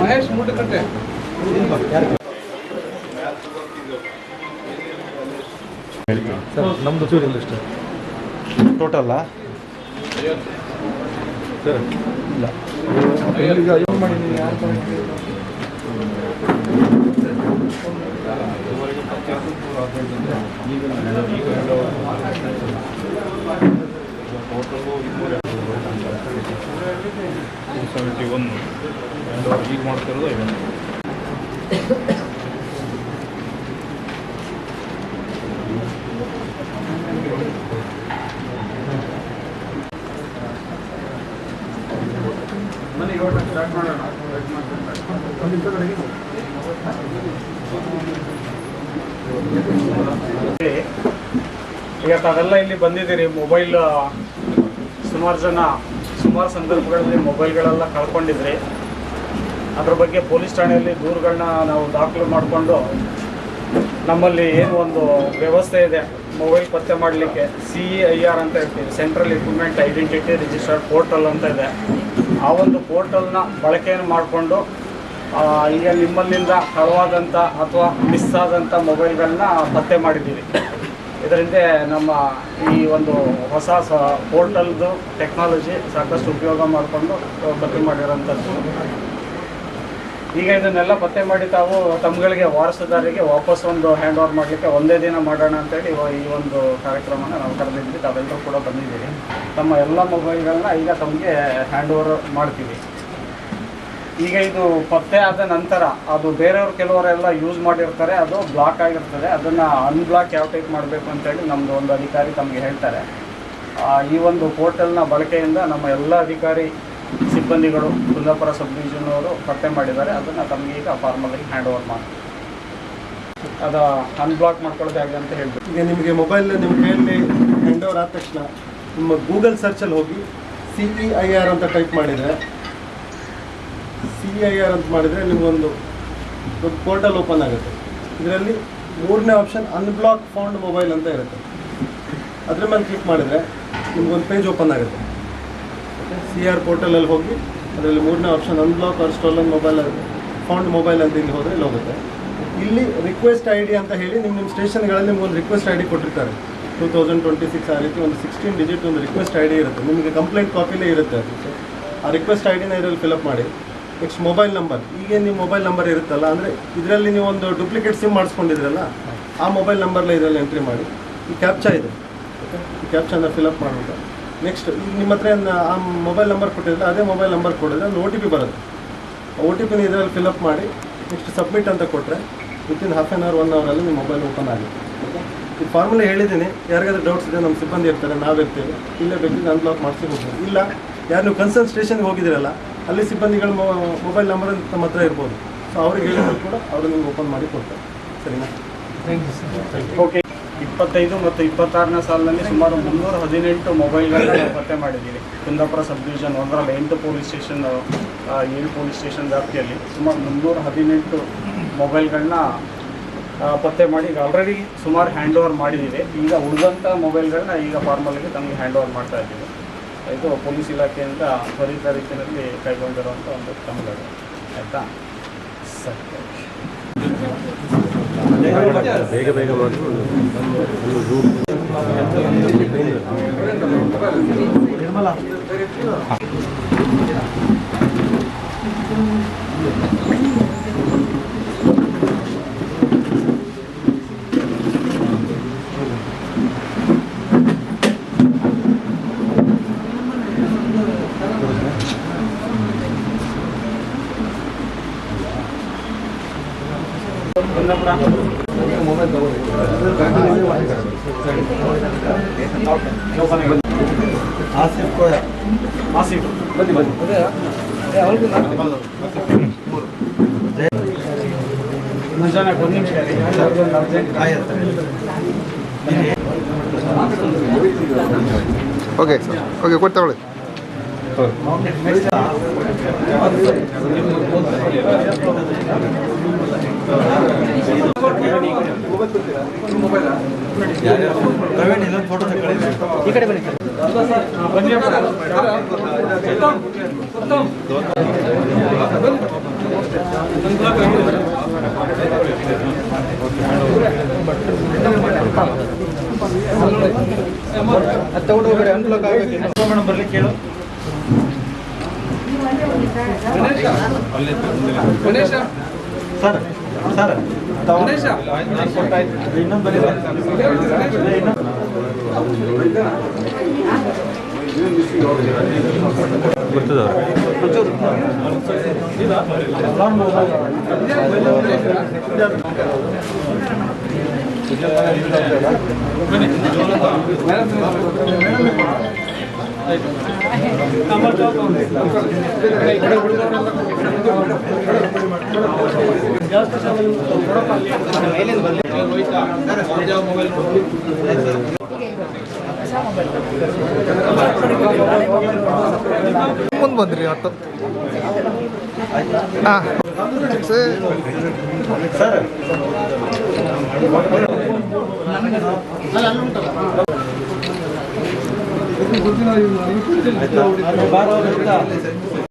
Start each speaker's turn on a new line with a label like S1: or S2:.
S1: Mahesh ಮೂಟಕಟ್ಟೆ
S2: sir ನಮ್ಮದು ಚೂರಿಲ್ಲ ಅಷ್ಟೇ ಟೋಟಲ್ಲ sir ಇಲ್ಲ ಈಗ ಏನು ಮಾಡಿದ್ದೀನಿ
S3: ಈಗ ಮಾಡ್ತಿರೋದು
S4: ಈಗ ತಾವೆಲ್ಲ ಇಲ್ಲಿ ಬಂದಿದ್ದೀರಿ. ಮೊಬೈಲ್ ಸುಮಾರು ಸಂದರ್ಭಗಳಲ್ಲಿ ಮೊಬೈಲ್ಗಳೆಲ್ಲ ಕಳ್ಕೊಂಡಿದ್ರಿ. ಅದ್ರ ಬಗ್ಗೆ ಪೊಲೀಸ್ ಠಾಣೆಯಲ್ಲಿ ದೂರುಗಳನ್ನ ನಾವು ದಾಖಲು ಮಾಡಿಕೊಂಡು ನಮ್ಮಲ್ಲಿ ಏನು ಒಂದು ವ್ಯವಸ್ಥೆ ಇದೆ ಮೊಬೈಲ್ ಪತ್ತೆ ಮಾಡಲಿಕ್ಕೆ CEIR ಅಂತ ಹೇಳ್ತೀವಿ, central equipment identity registered portal ಅಂತ ಇದೆ. ಆ ಒಂದು ಪೋರ್ಟಲ್ನ ಬಳಕೆಯನ್ನು ಮಾಡಿಕೊಂಡು ಈಗ ನಿಮ್ಮಲ್ಲಿಂದ ಕಳವಾದಂಥ ಅಥವಾ ಮಿಸ್ ಆದಂಥ ಮೊಬೈಲ್ಗಳನ್ನ ಪತ್ತೆ ಮಾಡಿದ್ದೀವಿ. ಇದರಿಂದ ನಮ್ಮ ಈ ಒಂದು ಹೊಸ ಪೋರ್ಟಲ್ದು ಟೆಕ್ನಾಲಜಿ ಸಾಕಷ್ಟು ಉಪಯೋಗ ಮಾಡಿಕೊಂಡು ಪತ್ತೆ ಮಾಡಿರೋಂಥದ್ದು. ಈಗ ಇದನ್ನೆಲ್ಲ ಪತ್ತೆ ಮಾಡಿ ತಾವು ತಮ್ಮಗಳಿಗೆ ವಾರಸುದಾರರಿಗೆ ವಾಪಸ್ ಒಂದು ಹ್ಯಾಂಡ್ ಓವರ್ ಮಾಡಲಿಕ್ಕೆ ಒಂದೇ ದಿನ ಮಾಡೋಣ ಅಂತೇಳಿ ಈ ಒಂದು ಕಾರ್ಯಕ್ರಮನ ನಾವು ಕರೆದಿದ್ವಿ. ತಾವೆಲ್ಲರೂ ಕೂಡ ಬಂದಿದ್ದೀರಿ. ತಮ್ಮ ಎಲ್ಲ ಮೊಬೈಲ್ಗಳನ್ನ ಈಗ ತಮಗೆ ಹ್ಯಾಂಡ್ ಓವರ್ ಮಾಡ್ತೀವಿ. ಈಗ ಇದು ಪತ್ತೆ ಆದ ನಂತರ ಅದು ಬೇರೆಯವ್ರು ಕೆಲವರೆಲ್ಲ ಯೂಸ್ ಮಾಡಿರ್ತಾರೆ, ಅದು ಬ್ಲಾಕ್ ಆಗಿರ್ತದೆ. ಅದನ್ನು ಅನ್ಬ್ಲಾಕ್ ಯಾವ ಟೈಪ್ ಮಾಡಬೇಕು ಅಂತೇಳಿ ನಮ್ಮದು ಒಂದು ಅಧಿಕಾರಿ ತಮಗೆ ಹೇಳ್ತಾರೆ. ಈ ಒಂದು ಪೋರ್ಟಲ್ನ ಬಳಕೆಯಿಂದ ನಮ್ಮ ಎಲ್ಲ ಅಧಿಕಾರಿ ಸಿಬ್ಬಂದಿಗಳು ಕುಂದಾಪುರ ಸಬ್ ಡಿವಿಷನ್ ಅವರು ಪತ್ತೆ ಮಾಡಿದ್ದಾರೆ. ಅದನ್ನು ತಮಗೆ ಈಗ ಫಾರ್ಮಲಾಗಿ ಹ್ಯಾಂಡ್ ಓವರ್ ಮಾಡಿ ಅದು ಅನ್ಬ್ಲಾಕ್ ಮಾಡ್ಕೊಳ್ಳೋದು ಹೇಗೆ ಅಂತ ಹೇಳ್ಬೇಕು.
S2: ಈಗ ನಿಮಗೆ ಮೊಬೈಲ್ ನಿಮ್ಮ ಕೈಯಲ್ಲಿ ಹ್ಯಾಂಡ್ ಓವರ್ ಆದ ತಕ್ಷಣ ನಿಮ್ಮ ಗೂಗಲ್ ಸರ್ಚಲ್ಲಿ ಹೋಗಿ CEIR ಅಂತ ಟೈಪ್ ಮಾಡಿದರೆ CEIR ಅಂತ ಮಾಡಿದರೆ ನಿಮಗೊಂದು ಪೋರ್ಟಲ್ ಓಪನ್ ಆಗುತ್ತೆ. ಇದರಲ್ಲಿ 3ನೇ ಆಪ್ಷನ್ ಅನ್ಬ್ಲಾಕ್ ಫೌಂಡ್ ಮೊಬೈಲ್ ಅಂತ ಇರುತ್ತೆ. ಅದ್ರ ಮೇಲೆ ಕ್ಲಿಕ್ ಮಾಡಿದರೆ ನಿಮಗೊಂದು ಪೇಜ್ ಓಪನ್ ಆಗುತ್ತೆ. CEIR ಪೋರ್ಟಲಲ್ಲಿ ಹೋಗಿ ಅದರಲ್ಲಿ 3ನೇ option unblock or stolen mobile found mobile ಅಂತ ಇಲ್ಲಿ ಹೋದರೆ ಇಲ್ಲಿ ಹೋಗುತ್ತೆ. ಇಲ್ಲಿ ರಿಕ್ವೆಸ್ಟ್ ID ಅಂತ ಹೇಳಿ ನಿಮ್ಮ ಸ್ಟೇಷನ್ಗಳಲ್ಲಿ ನಿಮ್ಗೊಂದು ರಿಕ್ವೆಸ್ಟ್ ID ಕೊಟ್ಟಿರ್ತಾರೆ. 2026 ಆ ರೀತಿ ಒಂದು 16 ಡಿಜಿಟ್ ಒಂದು ರಿಕ್ವೆಸ್ಟ್ ID ಇರುತ್ತೆ. ನಿಮಗೆ ಕಂಪ್ಲೇಂಟ್ ಕಾಪಿಲೇ ಇರುತ್ತೆ. ಆ ರಿಕ್ವೆಸ್ಟ್ ID ನ ಇದರಲ್ಲಿ ಫಿಲಪ್ ಮಾಡಿ. ನೆಕ್ಸ್ಟ್ ಮೊಬೈಲ್ ನಂಬರ್, ಈಗ ನಿಮ್ಮ ಮೊಬೈಲ್ ನಂಬರ್ ಇರುತ್ತಲ್ಲ, ಅಂದರೆ ಇದರಲ್ಲಿ ನೀವು ಒಂದು ಡೂಪ್ಲಿಕೇಟ್ ಸಿಮ್ ಮಾಡಿಸ್ಕೊಂಡಿದ್ರಲ್ಲ, ಆ ಮೊಬೈಲ್ ನಂಬರ್ನ ಇದರಲ್ಲಿ ಎಂಟ್ರಿ ಮಾಡಿ. ಈ ಕ್ಯಾಪ್ಚಾ ಇದೆ, ಓಕೆ, ಈ ಕ್ಯಾಪ್ಚಾನ ಫಿಲಪ್ ಮಾಡೋದು. ನೆಕ್ಸ್ಟ್ ಈಗ ನಿಮ್ಮ ಹತ್ರ ಆ ಮೊಬೈಲ್ ನಂಬರ್ ಕೊಟ್ಟಿದ್ರೆ ಅದೇ ಮೊಬೈಲ್ ನಂಬರ್ ಕೊಡಿದ್ರೆ ಒಂದು OTP ಬರುತ್ತೆ. ಆ OTPನ ಇದರಲ್ಲಿ ಫಿಲಪ್ ಮಾಡಿ ನೆಕ್ಸ್ಟ್ ಸಬ್ಮಿಟ್ ಅಂತ ಕೊಟ್ಟರೆ ವಿತಿನ್ ಹಾಫ್ ಆನ್ ಅವರ್ 1 ಅವರಲ್ಲಿ ನಿಮ್ಮ ಮೊಬೈಲ್ ಓಪನ್ ಆಗುತ್ತೆ. ಓಕೆ, ಈ ಫಾರ್ಮುಲಾ ಹೇಳಿದ್ದೀನಿ. ಯಾರಿಗಾದ್ರೂ ಡೌಟ್ಸ್ ಇದೆ ನಮ್ಮ ಸಿಬ್ಬಂದಿ ಇರ್ತಾರೆ, ನಾವಿರ್ತೀವಿ. ಇಲ್ಲೇ ಬೇಕಿದ್ರೆ ಅನ್ಬ್ಲಾಕ್ ಮಾಡಿಸಿ ಹೋಗ್ಬೋದು. ಇಲ್ಲ ಯಾರು ನೀವು ಕನ್ಸರ್ನ್ ಸ್ಟೇಷನ್ಗೆ ಹೋಗಿದ್ದೀರಲ್ಲ, ಅಲ್ಲಿ ಸಿಬ್ಬಂದಿಗಳ ಮೊಬೈಲ್ ನಂಬರ್ ತಮ್ಮ ಹತ್ರ ಇರ್ಬೋದು. ಸೊ ಅವ್ರಿಗೆ ಹೇಳಿದ್ರು ಕೂಡ ಅವರು ನಿಮ್ಗೆ ಓಪನ್ ಮಾಡಿ ಕೊಡ್ತಾರೆ. ಸರಿನಾ?
S4: ಓಕೆ. 25 ಮತ್ತು 26ನೇ ಸಾಲಿನಲ್ಲಿ ಸುಮಾರು 318 ಮೊಬೈಲ್ಗಳನ್ನ ಪತ್ತೆ ಮಾಡಿದ್ದೀವಿ. ಕುಂದಾಪುರ ಸಬ್ ಡಿವಿಷನ್ 1ರಲ್ಲಿ 8 ಪೊಲೀಸ್ ಸ್ಟೇಷನ್ 7 ಪೊಲೀಸ್ ಸ್ಟೇಷನ್ ವ್ಯಾಪ್ತಿಯಲ್ಲಿ ಸುಮಾರು 318 ಮೊಬೈಲ್ಗಳನ್ನ ಪತ್ತೆ ಮಾಡಿ ಈಗ ಆಲ್ರೆಡಿ ಸುಮಾರು ಹ್ಯಾಂಡ್ ಓವರ್ ಮಾಡಿದ್ದೀವಿ. ಈಗ ಉಳಿದಂಥ ಮೊಬೈಲ್ಗಳನ್ನ ಈಗ ಫಾರ್ಮಲ್ಗೆ ತಮಗೆ ಹ್ಯಾಂಡ್ ಓವರ್ ಮಾಡ್ತಾ ಇದ್ದೀವಿ. ಇದು ಪೊಲೀಸ್ ಇಲಾಖೆಯಿಂದ ತ್ವರಿತ ರೀತಿಯಲ್ಲಿ ಕೈಗೊಂಡಿರುವಂಥ ಒಂದು ಕ್ರಮಗಳು. ಆಯಿತಾ? ಸರಿ,
S2: ಬೇಗ ಬೇಗ ಮಾಡಿ. ಮೊಬೈಲ್ ತಗೊಳ್ಳಿ.
S4: ಆಸಿಫ್
S1: ಬನ್ನಿ
S4: ಮುಂಜಾನೆ 1 ನಿಮಿಷ
S5: ಓಕೆ ಸರ್, ಓಕೆ ಕೊಟ್ಟು ತಗೊಳ್ಳಿ.
S1: ಮೊಬೈಲ್
S5: ಈ ಕಡೆ ಬನ್ನಿ ತಗೊಂಡು ಹೋಗ್ಬೇಡಿ ಅನ್ಬ್ಲಾಕ್ ಆಗಬೇಕು ಬರ್ಲಿಕ್ಕೆ ಹೇಳು
S1: ಗಣೇಶ
S2: ಸರ್ ಸರ್
S1: ಗಣೇಶ
S2: ಇನ್ನೊಂದು
S5: ಮುಂದೆ ಬಂದ್ರಿ ಇವತ್ತು ಹಾಂ
S2: ಸರ್